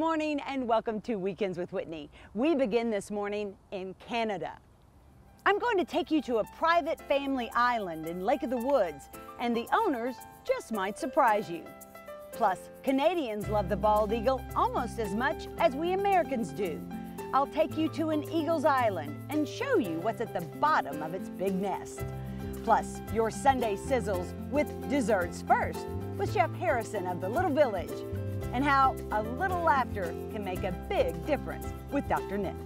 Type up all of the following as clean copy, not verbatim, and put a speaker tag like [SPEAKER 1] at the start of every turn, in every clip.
[SPEAKER 1] morning and welcome to Weekends with Whitney. We begin this morning in Canada. I'm going to take you to a private family island in Lake of the Woods, and the owners just might surprise you. Plus, Canadians love the bald eagle almost as much as we Americans do. I'll take you to an eagle's island and show you what's at the bottom of its big nest. Plus, your Sunday sizzles with desserts first with Chef Harrison of the Little Village, and how a little laughter can make a big difference with Dr. Nick.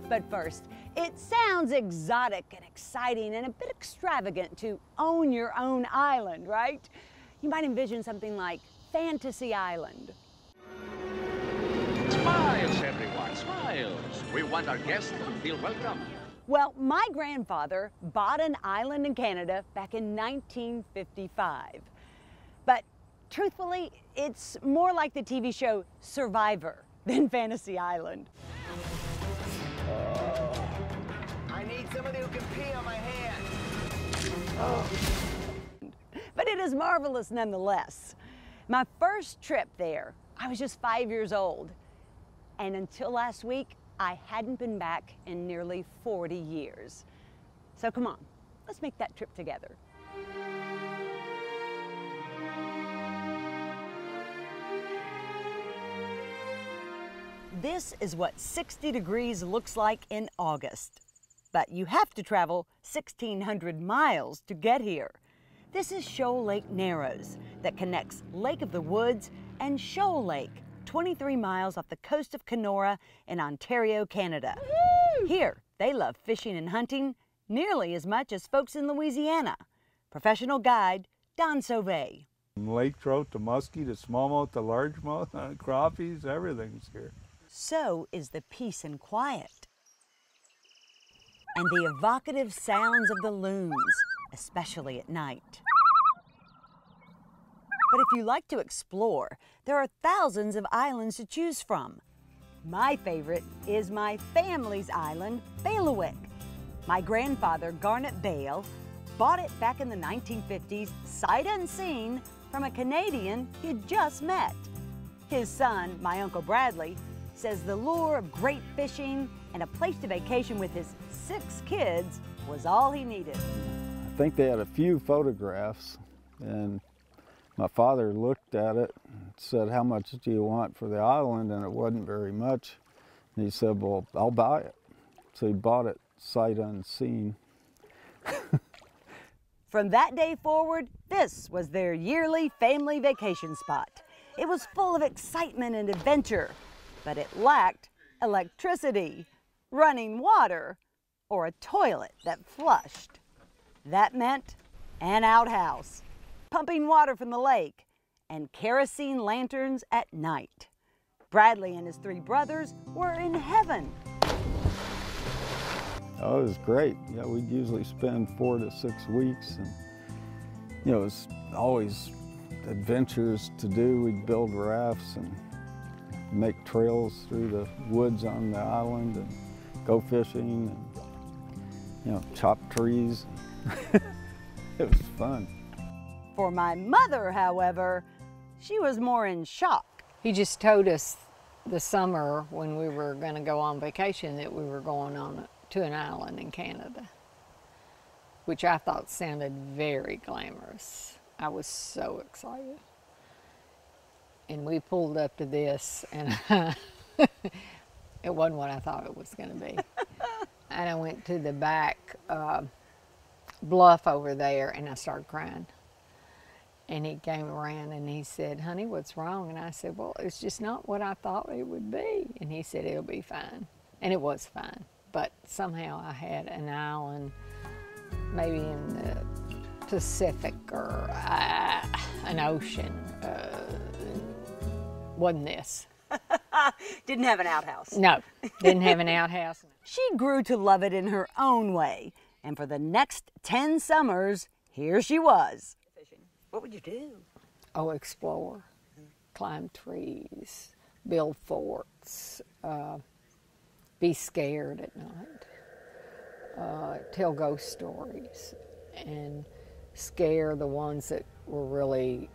[SPEAKER 1] But first, it sounds exotic and exciting and a bit extravagant to own your own island, right? You might envision something like Fantasy Island.
[SPEAKER 2] Smiles, everyone, smiles. We want our guests to feel welcome.
[SPEAKER 1] Well, my grandfather bought an island in Canada back in 1955. But truthfully, it's more like the TV show Survivor than Fantasy Island.
[SPEAKER 3] I need somebody who can pee on my hand.
[SPEAKER 1] But it is marvelous nonetheless. My first trip there, I was just 5 years old. And until last week, I hadn't been back in nearly 40 years. So come on, let's make that trip together. This is what 60 degrees looks like in August. But you have to travel 1,600 miles to get here. This is Shoal Lake Narrows that connects Lake of the Woods and Shoal Lake, 23 miles off the coast of Kenora in Ontario, Canada. Woo! Here, they love fishing and hunting nearly as much as folks in Louisiana. Professional guide, Don Sauvé.
[SPEAKER 4] From lake trout to muskie to smallmouth to largemouth, crappies, everything's here.
[SPEAKER 1] So is the peace and quiet. And the evocative sounds of the loons, especially at night. But if you like to explore, there are thousands of islands to choose from. My favorite is my family's island, Bailiwick. My grandfather, Garnet Bale, bought it back in the 1950s, sight unseen, from a Canadian he'd just met. His son, my Uncle Bradley, says the lure of great fishing and a place to vacation with his 6 kids was all he needed.
[SPEAKER 4] I think they had a few photographs, and my father looked at it and said, "How much do you want for the island?" And it wasn't very much. And he said, "Well, I'll buy it." So he bought it sight unseen.
[SPEAKER 1] From that day forward, this was their yearly family vacation spot. It was full of excitement and adventure, but it lacked electricity, running water, or a toilet that flushed. That meant an outhouse, pumping water from the lake, and kerosene lanterns at night. Bradley and his 3 brothers were in heaven.
[SPEAKER 4] Oh, it was great. Yeah, we'd usually spend 4 to 6 weeks, and it was always adventures to do. We'd build rafts and make trails through the woods on the island and go fishing and, chop trees. It was fun.
[SPEAKER 1] For my mother, however, she was more in shock.
[SPEAKER 5] He just told us the summer when we were going to go on vacation that we were going on to an island in Canada, which I thought sounded very glamorous. I was so excited. And we pulled up to this, and it wasn't what I thought it was going to be. And I went to the back bluff over there, and I started crying. And he came around and he said, "Honey, what's wrong?" And I said, "Well, it's just not what I thought it would be." And he said, "It'll be fine." And it was fine. But somehow I had an island, maybe in the Pacific or an ocean. Wasn't this.
[SPEAKER 1] Didn't have an outhouse.
[SPEAKER 5] No, didn't have an outhouse.
[SPEAKER 1] She grew to love it in her own way. And for the next 10 summers, here she was. What would you do?
[SPEAKER 5] Oh, explore, climb trees, build forts, be scared at night, tell ghost stories, and scare the ones that were really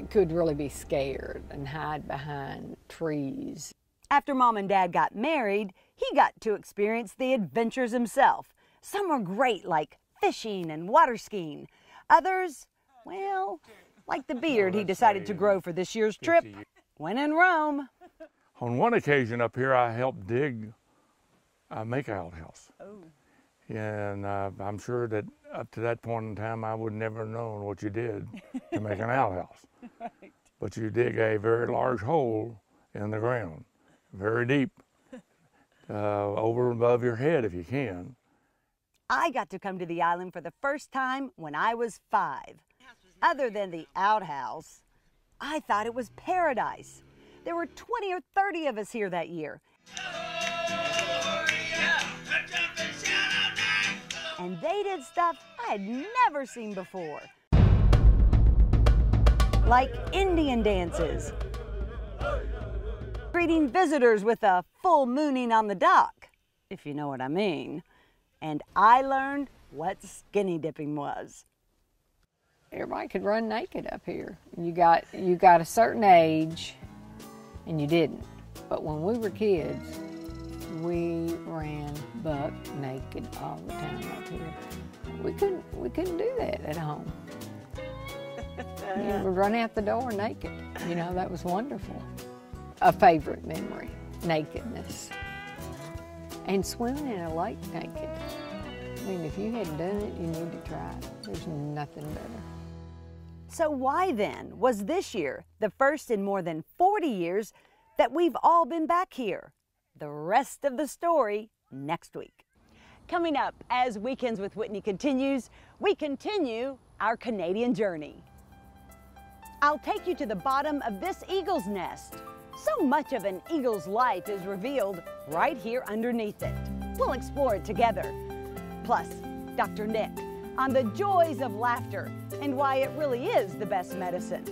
[SPEAKER 5] could really be scared and hide behind trees.
[SPEAKER 1] After Mom and Dad got married, he got to experience the adventures himself. Some were great, like fishing and water skiing. Others, well, like the beard he decided to grow for this year's trip, when in Rome.
[SPEAKER 6] On one occasion up here, I helped dig make an outhouse.
[SPEAKER 1] Oh.
[SPEAKER 6] And I'm sure that up to that point in time, I would never have known what you did to make an outhouse.
[SPEAKER 1] Right.
[SPEAKER 6] But you dig a very large hole in the ground, very deep, over and above your head if you can.
[SPEAKER 1] I got to come to the island for the first time when I was 5. Other than the outhouse, I thought it was paradise. There were 20 or 30 of us here that year. And they did stuff I had never seen before. Like Indian dances, greeting visitors with a full mooning on the dock, if you know what I mean. And I learned what skinny dipping was.
[SPEAKER 5] Everybody could run naked up here. You got a certain age, and you didn't. But when we were kids, we ran buck naked all the time up here. We couldn't do that at home. We'd run out the door naked. You know, that was wonderful. A favorite memory, nakedness. And swimming in a lake naked. I mean, if you hadn't done it, you need to try it. There's nothing better.
[SPEAKER 1] So why then was this year the first in more than 40 years that we've all been back here? The rest of the story next week. Coming up, as Weekends with Whitney continues, we continue our Canadian journey. I'll take you to the bottom of this eagle's nest. So much of an eagle's life is revealed right here underneath it. We'll explore it together. Plus, Dr. Nick on the joys of laughter and why it really is the best medicine.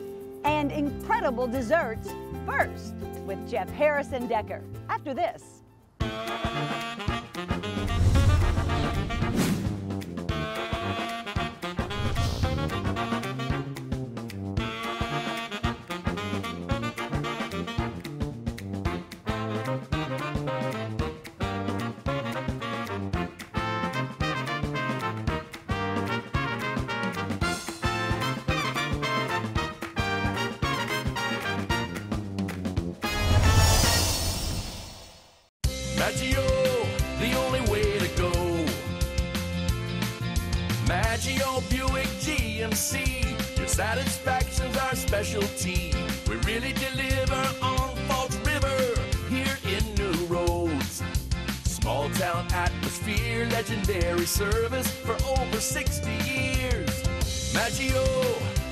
[SPEAKER 1] And incredible desserts first with Chef Harrison Decker after this.
[SPEAKER 7] Maggio, the only way to go. Maggio Buick GMC, your satisfaction's our specialty. We really deliver on Falls River, here in New Roads. Small town atmosphere, legendary service for over 60 years. Maggio,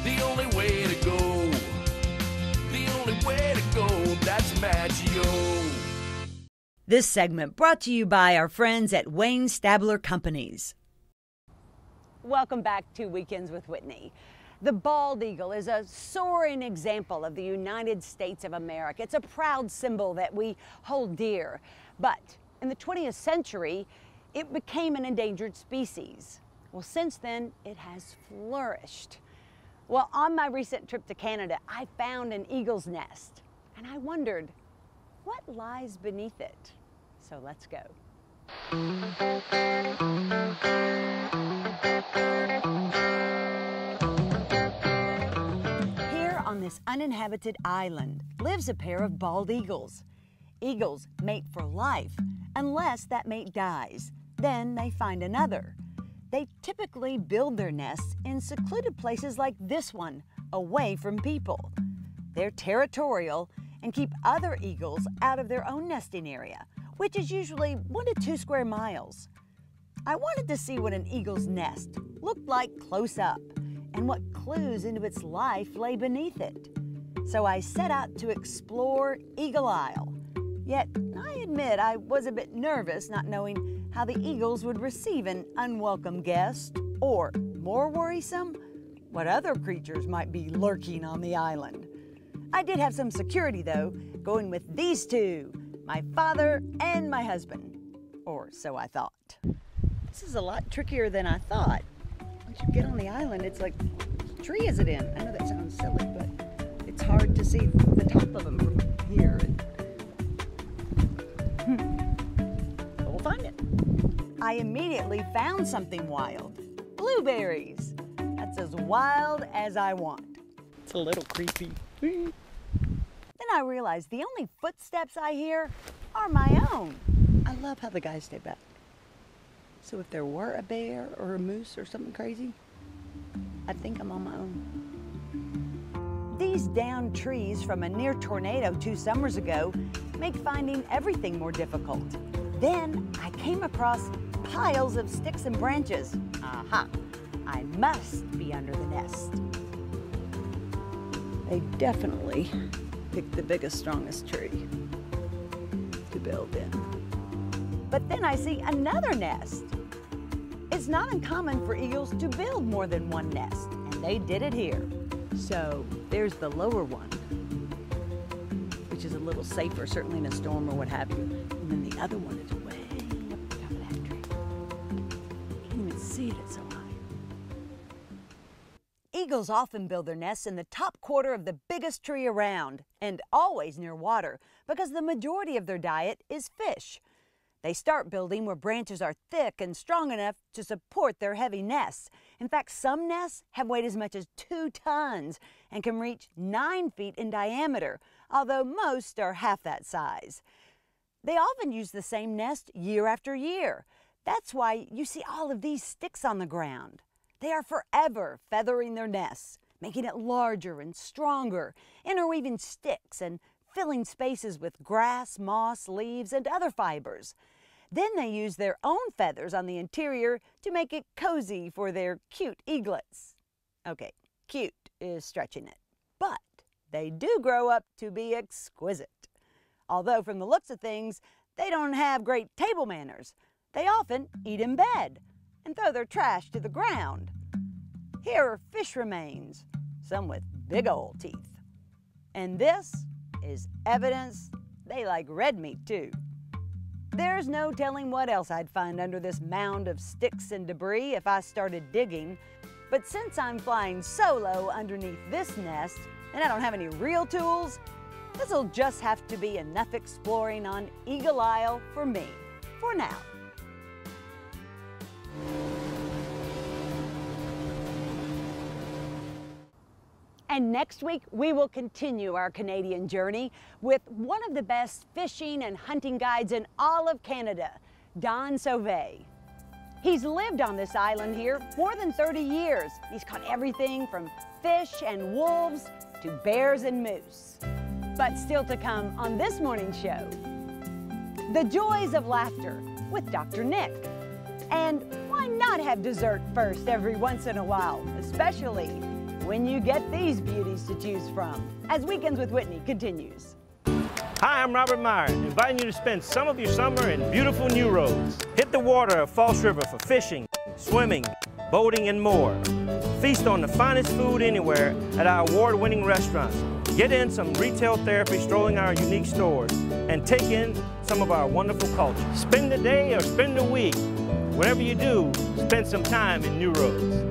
[SPEAKER 7] the only way to go. The only way to go, that's Maggio.
[SPEAKER 1] This segment brought to you by our friends at Wayne Stabler Companies. Welcome back to Weekends with Whitney. The bald eagle is a soaring example of the United States of America. It's a proud symbol that we hold dear. But in the 20th century, it became an endangered species. Well, since then, it has flourished. Well, on my recent trip to Canada, I found an eagle's nest, and I wondered, what lies beneath it? So let's go. Here on this uninhabited island lives a pair of bald eagles. Eagles mate for life unless that mate dies. Then they find another. They typically build their nests in secluded places like this one, away from people. They're territorial and keep other eagles out of their own nesting area, which is usually 1 to 2 square miles. I wanted to see what an eagle's nest looked like close up and what clues into its life lay beneath it. So I set out to explore Eagle Isle. Yet I admit I was a bit nervous not knowing how the eagles would receive an unwelcome guest, or, more worrisome, what other creatures might be lurking on the island. I did have some security, though, going with these two, my father and my husband. Or so I thought. This is a lot trickier than I thought. Once you get on the island, it's like, what tree is it in? I know that sounds silly, but it's hard to see the top of them from here. But we'll find it. I immediately found something wild. Blueberries. That's as wild as I want. It's a little creepy. Then I realized the only footsteps I hear are my own. I love how the guys stay back. So if there were a bear or a moose or something crazy, I think I'm on my own. These downed trees from a near tornado 2 summers ago make finding everything more difficult. Then I came across piles of sticks and branches. Aha, I must be under the nest. They definitely picked the biggest, strongest tree to build in. But then I see another nest. It's not uncommon for eagles to build more than one nest, and they did it here. So there's the lower one, which is a little safer, certainly in a storm or what have you. And then the other one is way up the top of that tree. You can't even see it, it's so high. Eagles often build their nests in the top quarter of the biggest tree around, and always near water, because the majority of their diet is fish. They start building where branches are thick and strong enough to support their heavy nests. In fact, some nests have weighed as much as 2 tons and can reach 9 feet in diameter, although most are half that size. They often use the same nest year after year. That's why you see all of these sticks on the ground. They are forever feathering their nests, making it larger and stronger, interweaving sticks and filling spaces with grass, moss, leaves, and other fibers. Then they use their own feathers on the interior to make it cozy for their cute eaglets. Okay, cute is stretching it, but they do grow up to be exquisite. Although from the looks of things, they don't have great table manners. They often eat in bed and throw their trash to the ground. Here are fish remains, some with big old teeth. And this is evidence they like red meat too. There's no telling what else I'd find under this mound of sticks and debris if I started digging. But since I'm flying solo underneath this nest and I don't have any real tools, this'll just have to be enough exploring on Eagle Isle for me, for now. And next week, we will continue our Canadian journey with one of the best fishing and hunting guides in all of Canada, Don Sauvé. He's lived on this island here more than 30 years. He's caught everything from fish and wolves to bears and moose. But still to come on this morning's show, the joys of laughter with Dr. Nick. And why not have dessert first every once in a while, especially when you get these beauties to choose from, as Weekends with Whitney continues.
[SPEAKER 8] Hi, I'm Robert Meyer, inviting you to spend some of your summer in beautiful New Roads. Hit the water of False River for fishing, swimming, boating, and more. Feast on the finest food anywhere at our award-winning restaurants. Get in some retail therapy strolling our unique stores, and take in some of our wonderful culture. Spend the day or spend the week. Whatever you do, spend some time in New Roads.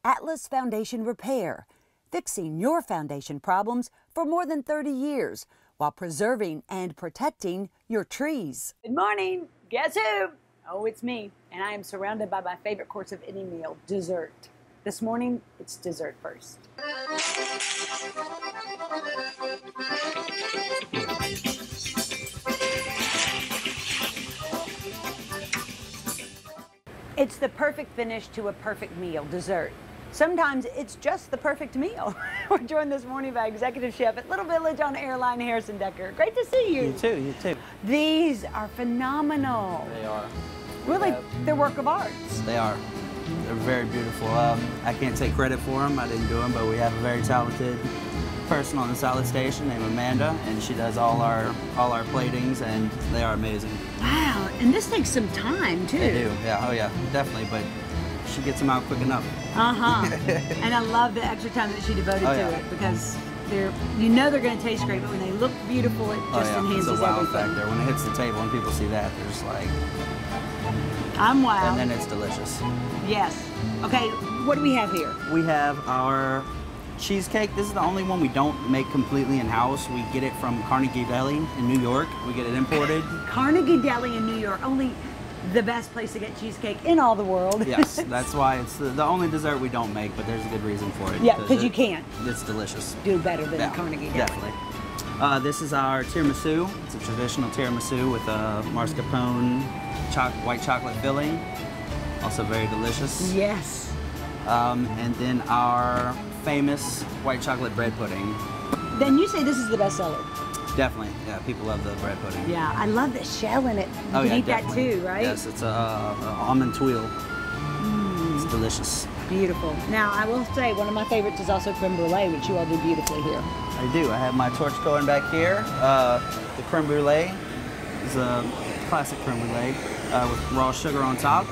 [SPEAKER 1] Atlas Foundation Repair, fixing your foundation problems for more than 30 years while preserving and protecting your trees. Good morning. Guess who? Oh, it's me. And I am surrounded by my favorite course of any meal, dessert. This morning, it's dessert first. It's the perfect finish to a perfect meal, dessert. Sometimes it's just the perfect meal. We're joined this morning by Executive Chef at Little Village on Airline, Harrison Decker. Great to see you.
[SPEAKER 9] You too, you too.
[SPEAKER 1] These are phenomenal.
[SPEAKER 9] They are.
[SPEAKER 1] Really, they're work of art.
[SPEAKER 9] They are. They're very beautiful. I can't take credit for them. I didn't do them, but we have a very talented person on the salad station named Amanda, and she does all our platings, and they are amazing.
[SPEAKER 1] Wow, and this takes some time too.
[SPEAKER 9] They do, yeah, oh yeah, definitely, but she gets them out quick enough.
[SPEAKER 1] And I love the extra time that she devoted to it, because they're going to taste great, but when they look beautiful, it just enhances
[SPEAKER 9] it's a wow
[SPEAKER 1] everything.
[SPEAKER 9] factor. When it hits the table and people see that, they're just like,
[SPEAKER 1] I'm wow.
[SPEAKER 9] and then it's delicious.
[SPEAKER 1] Yes. Okay, what do we have here?
[SPEAKER 9] We have our cheesecake. This is the only one we don't make completely in-house. We get it from Carnegie Deli in New York. We get it imported.
[SPEAKER 1] Carnegie Deli in New York, only the best place to get cheesecake in all the world.
[SPEAKER 9] Yes, that's why it's the only dessert we don't make, but there's a good reason for it.
[SPEAKER 1] Yeah, because you can't.
[SPEAKER 9] It's delicious.
[SPEAKER 1] Do better than Carnegie Deli.
[SPEAKER 9] Definitely. This is our tiramisu. It's a traditional tiramisu with a mascarpone white chocolate filling. Also very delicious.
[SPEAKER 1] Yes.
[SPEAKER 9] And then our famous white chocolate bread pudding.
[SPEAKER 1] Then you say this is the best seller.
[SPEAKER 9] Definitely, yeah, people love the bread pudding.
[SPEAKER 1] Yeah, I love the shell in it. You can eat
[SPEAKER 9] definitely.
[SPEAKER 1] that too, right?
[SPEAKER 9] Yes, it's a almond tuile. It's delicious.
[SPEAKER 1] Beautiful. Now, I will say one of my favorites is also creme brulee, which you all do beautifully here.
[SPEAKER 9] I do. I have my torch going back here. The creme brulee is a classic creme brulee with raw sugar on top.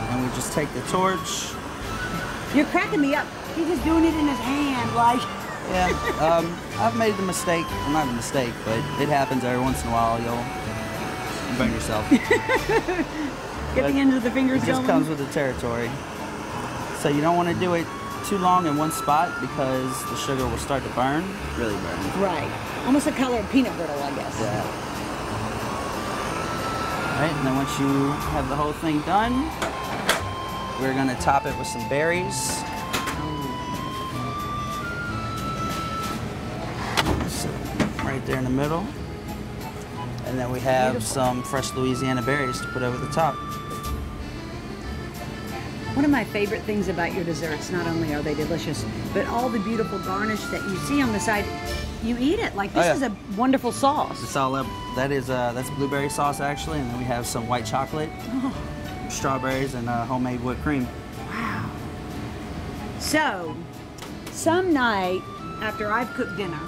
[SPEAKER 9] And we just take the torch.
[SPEAKER 1] You're cracking me up. He's just doing it in his hand, like.
[SPEAKER 9] Yeah, I've made the mistake, well, not a mistake, but it happens every once in a while. You'll burn yourself.
[SPEAKER 1] Get the ends of the fingers going.
[SPEAKER 9] It just comes with the territory. So you don't want to do it too long in one spot because the sugar will start to burn, really burn.
[SPEAKER 1] Right, almost the color of peanut brittle, I guess.
[SPEAKER 9] Yeah. All right, and then once you have the whole thing done, we're going to top it with some berries. Right there in the middle. And then we have some fresh Louisiana berries to put over the top.
[SPEAKER 1] One of my favorite things about your desserts, not only are they delicious, but all the beautiful garnish that you see on the side, you eat it. Like, this is a wonderful sauce.
[SPEAKER 9] It's all up. That's blueberry sauce, actually, and then we have some white chocolate, strawberries, and homemade whipped cream.
[SPEAKER 1] Wow. So, some night after I've cooked dinner,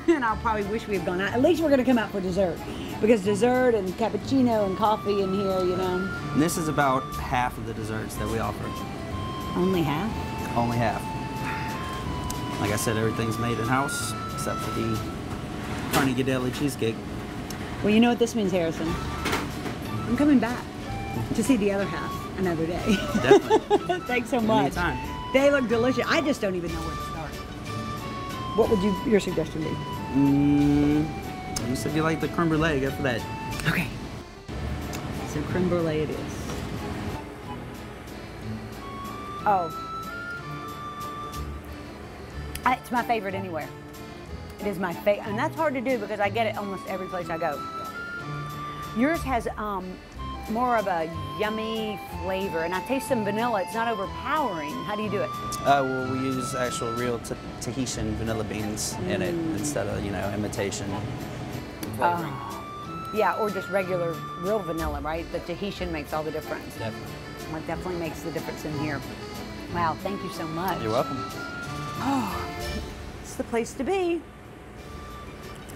[SPEAKER 1] and I'll probably wish we had gone out, at least we're going to come out for dessert. Because dessert and cappuccino and coffee in here, you know.
[SPEAKER 9] And this is about half of the desserts that we offer.
[SPEAKER 1] Only half?
[SPEAKER 9] Only half. Like I said, everything's made in-house, except for the Carnegie Deli cheesecake.
[SPEAKER 1] Well, you know what this means, Harrison? I'm coming back to see the other half another day.
[SPEAKER 9] Definitely.
[SPEAKER 1] Thanks so much.
[SPEAKER 9] Anytime.
[SPEAKER 1] They look delicious. I just don't even know where to start. What would your suggestion be?
[SPEAKER 9] You said you like the creme brulee, go for that.
[SPEAKER 1] Okay. So creme brulee it is. Oh. It's my favorite anywhere. It is my favorite, and that's hard to do because I get it almost every place I go. Yours has more of a yummy flavor, and I taste some vanilla. It's not overpowering. How do you do it?
[SPEAKER 9] Well, we use actual real Tahitian vanilla beans in it instead of, imitation flavoring.
[SPEAKER 1] Yeah, or just regular real vanilla, right? The Tahitian makes all the difference.
[SPEAKER 9] Definitely.
[SPEAKER 1] Well, it definitely makes the difference in here. Wow, thank you so much.
[SPEAKER 9] You're welcome.
[SPEAKER 1] Oh, it's the place to be.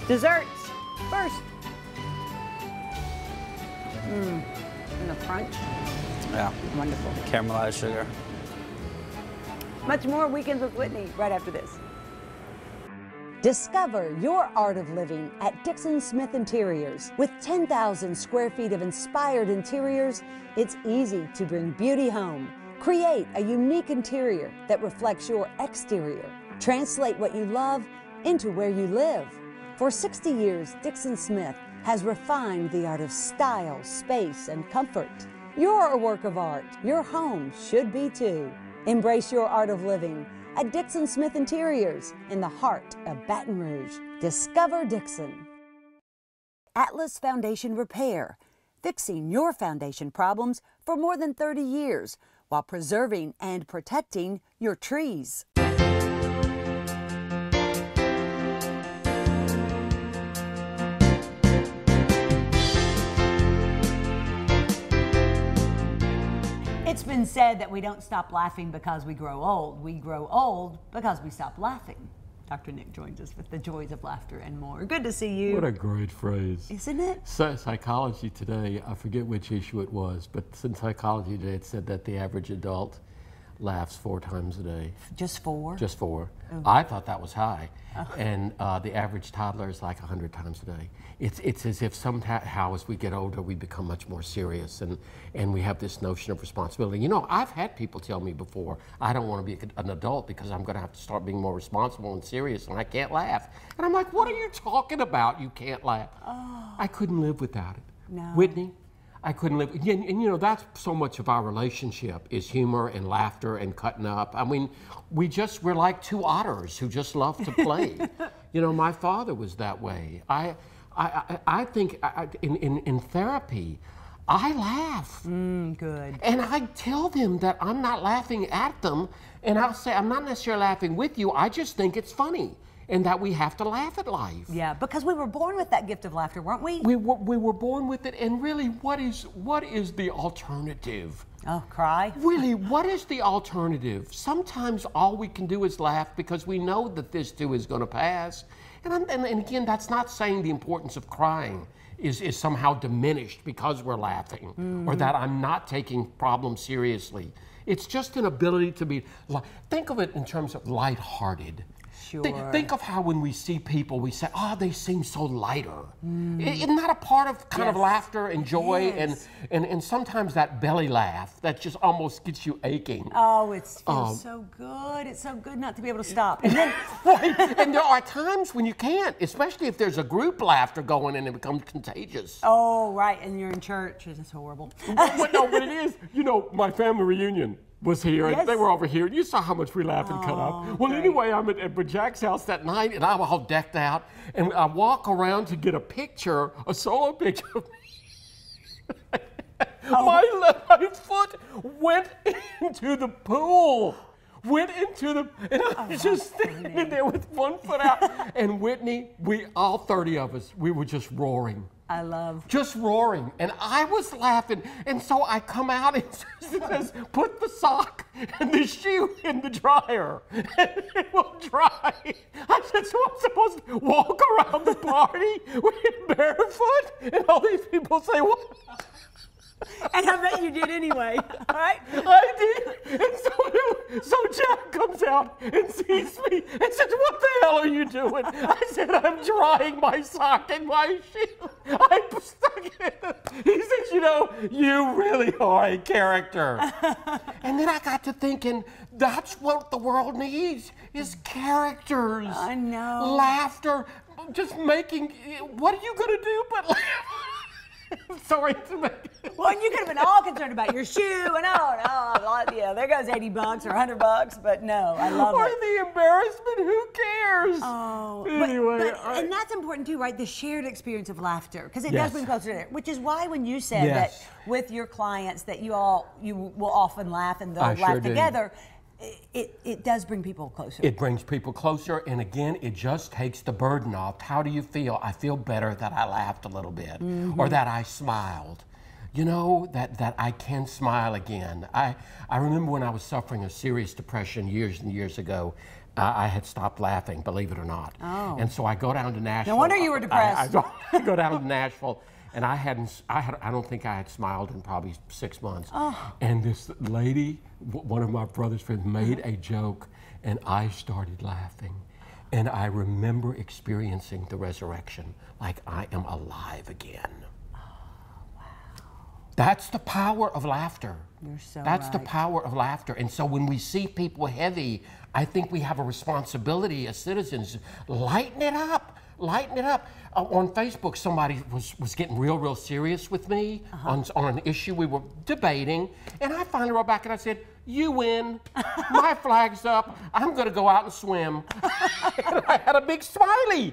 [SPEAKER 1] Desserts first. And the crunch.
[SPEAKER 9] Yeah.
[SPEAKER 1] Wonderful.
[SPEAKER 9] Caramelized sugar.
[SPEAKER 1] Much more Weekends with Whitney right after this. Discover your art of living at Dixon Smith Interiors. With 10,000 square feet of inspired interiors, it's easy to bring beauty home. Create a unique interior that reflects your exterior. Translate what you love into where you live. For 60 years, Dixon Smith has refined the art of style, space, and comfort. You're a work of art. Your home should be too. Embrace your art of living at Dixon Smith Interiors in the heart of Baton Rouge. Discover Dixon. Atlas Foundation Repair, fixing your foundation problems for more than 30 years while preserving and protecting your trees. It's been said that we don't stop laughing because we grow old. We grow old because we stop laughing. Dr. Nick joins us with the joys of laughter and more. Good to see you.
[SPEAKER 10] What a great phrase.
[SPEAKER 1] Isn't it?
[SPEAKER 10] Psychology Today, I forget which issue it was, but in Psychology Today it said that the average adult laughs 4 times a day.
[SPEAKER 1] Just 4?
[SPEAKER 10] Just 4.
[SPEAKER 1] Oh.
[SPEAKER 10] I thought that was high. And the average toddler is like 100 times a day. It's as if somehow as we get older we become much more serious and we have this notion of responsibility. You know, I've had people tell me before, I don't want to be an adult because I'm going to have to start being more responsible and serious and I can't laugh. And I'm like, what are you talking about? You can't laugh.
[SPEAKER 1] Oh.
[SPEAKER 10] I couldn't live without it.
[SPEAKER 1] No.
[SPEAKER 10] Whitney, I couldn't live. And you know, that's so much of our relationship is humor and laughter and cutting up. I mean, we're like 2 otters who just love to play. You know, my father was that way. I think in therapy, I laugh.
[SPEAKER 1] Good.
[SPEAKER 10] And I tell them that I'm not laughing at them, and I'll say, I'm not necessarily laughing with you, I just think it's funny, and that we have to laugh at life.
[SPEAKER 1] Yeah, because we were born with that gift of laughter, weren't we?
[SPEAKER 10] We were born with it, and really, what is the alternative?
[SPEAKER 1] Oh, cry?
[SPEAKER 10] Really, what is the alternative? Sometimes all we can do is laugh because we know that this too is going to pass. And again, that's not saying the importance of crying is somehow diminished because we're laughing, or that I'm not taking problems seriously. It's just an ability to be, think of it in terms of lighthearted.
[SPEAKER 1] Sure.
[SPEAKER 10] Think of how when we see people, we say, oh, they seem so lighter. Isn't that a part of kind of laughter and joy?
[SPEAKER 1] Yes.
[SPEAKER 10] And sometimes that belly laugh that just almost gets you aching.
[SPEAKER 1] Oh, it feels so good. It's so good not to be able to stop. And then,
[SPEAKER 10] Right. And there are times when you can't, especially if there's a group laughter going and it becomes contagious.
[SPEAKER 1] oh, right, and you're in church. It's horrible.
[SPEAKER 10] But it is, you know, my family reunion was here, and
[SPEAKER 1] Yes.
[SPEAKER 10] they were over here, and you saw how much we laughed and cut up. Well,
[SPEAKER 1] great.
[SPEAKER 10] anyway, I'm at Jack's house that night, and I'm all decked out, and I walk around to get a picture, a solo picture of me. My foot went into the pool. And I was just standing there with one foot out. And Whitney, all 30 of us, we were just roaring.
[SPEAKER 1] I love.
[SPEAKER 10] Just roaring, and I was laughing, and so I come out and it says, put the sock and the shoe in the dryer, and it will dry. I said, so I'm supposed to walk around the party with barefoot? And all these people say, what?
[SPEAKER 1] And I bet you did anyway, right?
[SPEAKER 10] I did. And so Jack comes out and sees me and says, what the hell are you doing? I said, I'm drying my sock and my shoe. I'm stuck in it. He says, you know, you really are a character. And then I got to thinking, that's what the world needs, is characters.
[SPEAKER 1] I know.
[SPEAKER 10] Laughter, just making, what are you going to do but laugh? I'm sorry to make it.
[SPEAKER 1] Well, and you could have been all concerned about your shoe, and yeah, there goes $80 or $100, but no, I love
[SPEAKER 10] or
[SPEAKER 1] it.
[SPEAKER 10] the embarrassment, who cares?
[SPEAKER 1] Oh,
[SPEAKER 10] anyway.
[SPEAKER 1] And that's important too, right? The shared experience of laughter, because it
[SPEAKER 10] Yes.
[SPEAKER 1] does bring closer together. Which is why when you said
[SPEAKER 10] Yes.
[SPEAKER 1] that with your clients that you will often laugh and they'll
[SPEAKER 10] I
[SPEAKER 1] laugh
[SPEAKER 10] sure do.
[SPEAKER 1] together, it does bring people closer.
[SPEAKER 10] It brings people closer, and again, it just takes the burden off. How do you feel? I feel better that I laughed a little bit, or that I smiled. You know, that I can smile again. I remember when I was suffering a serious depression years and years ago, I had stopped laughing, believe it or not.
[SPEAKER 1] Oh.
[SPEAKER 10] And so I go down to Nashville.
[SPEAKER 1] No wonder you were depressed.
[SPEAKER 10] I go down to Nashville, and I don't think I had smiled in probably 6 months.
[SPEAKER 1] Oh.
[SPEAKER 10] And this lady, one of my brother's friends, made a joke, and I started laughing. And I remember experiencing the resurrection, like I am alive again. That's the power of laughter.
[SPEAKER 1] You're so
[SPEAKER 10] That's the
[SPEAKER 1] right.
[SPEAKER 10] power of laughter. And so when we see people heavy, I think we have a responsibility as citizens. Lighten it up. Lighten it up. On Facebook, somebody was getting real serious with me on an issue we were debating. And I finally wrote back and I said, you win. My flag's up. I'm going to go out and swim. And I had a big smiley.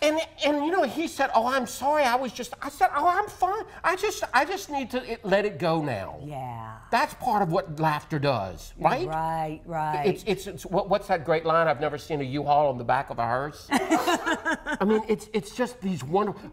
[SPEAKER 10] And you know, he said, oh, I'm sorry, I said, oh, I'm fine. I just need to let it go now.
[SPEAKER 1] Yeah.
[SPEAKER 10] That's part of what laughter does, right?
[SPEAKER 1] Right.
[SPEAKER 10] It's what's that great line? I've never seen a U-Haul on the back of a hearse. I mean, it's just these wonderful.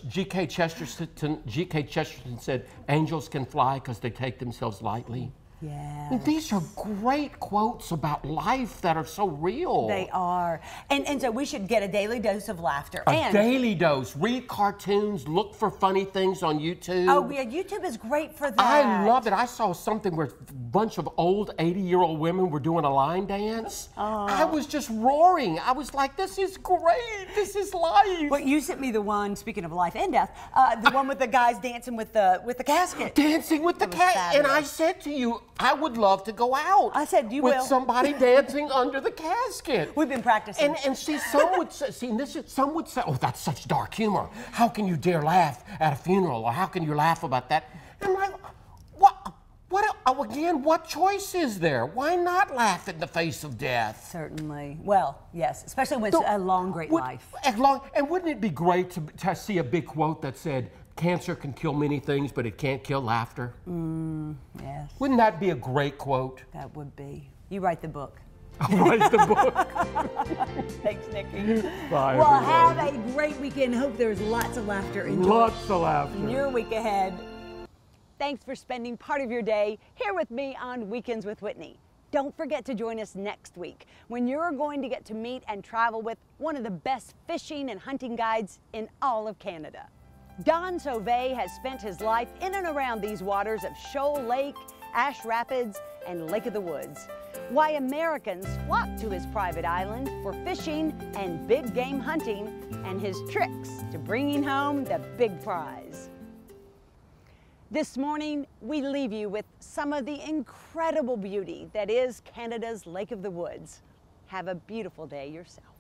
[SPEAKER 10] G.K. Chesterton said, angels can fly because they take themselves lightly.
[SPEAKER 1] Yeah.
[SPEAKER 10] I mean, these are great quotes about life that are so real.
[SPEAKER 1] They are. And so we should get a daily dose of laughter.
[SPEAKER 10] A daily dose. Read cartoons, look for funny things on YouTube.
[SPEAKER 1] Oh, yeah, YouTube is great for that.
[SPEAKER 10] I love it. I saw something where a bunch of old 80-year-old women were doing a line dance. I was just roaring. I was like, this is great. This is life.
[SPEAKER 1] Well, you sent me the one, speaking of life and death, the one with the guys dancing with the casket.
[SPEAKER 10] Dancing with the casket. And I said to you, I would love to go out.
[SPEAKER 1] I said, you
[SPEAKER 10] with
[SPEAKER 1] will.
[SPEAKER 10] somebody dancing under the casket.
[SPEAKER 1] We've been practicing.
[SPEAKER 10] And see, some would say, some would say, oh, that's such dark humor. How can you dare laugh at a funeral? Or how can you laugh about that? And I'm like, again, what choice is there? Why not laugh in the face of death?
[SPEAKER 1] Certainly. Well, yes, especially when it's a long, great life.
[SPEAKER 10] And wouldn't it be great to see a big quote that said, cancer can kill many things, but it can't kill laughter?
[SPEAKER 1] Yes.
[SPEAKER 10] Wouldn't that be a great quote?
[SPEAKER 1] That would be. You write the book.
[SPEAKER 10] I'll write the book.
[SPEAKER 1] Thanks, Nikki.
[SPEAKER 10] Bye,
[SPEAKER 1] well,
[SPEAKER 10] everybody.
[SPEAKER 1] have a great weekend. Hope there's lots of laughter in
[SPEAKER 10] Lots of laughter.
[SPEAKER 1] your week ahead. Thanks for spending part of your day here with me on Weekends with Whitney. Don't forget to join us next week when you're going to get to meet and travel with one of the best fishing and hunting guides in all of Canada. Don Sauvé has spent his life in and around these waters of Shoal Lake, Ash Rapids, and Lake of the Woods. Why Americans flock to his private island for fishing and big game hunting, and his tricks to bringing home the big prize. This morning, we leave you with some of the incredible beauty that is Canada's Lake of the Woods. Have a beautiful day yourself.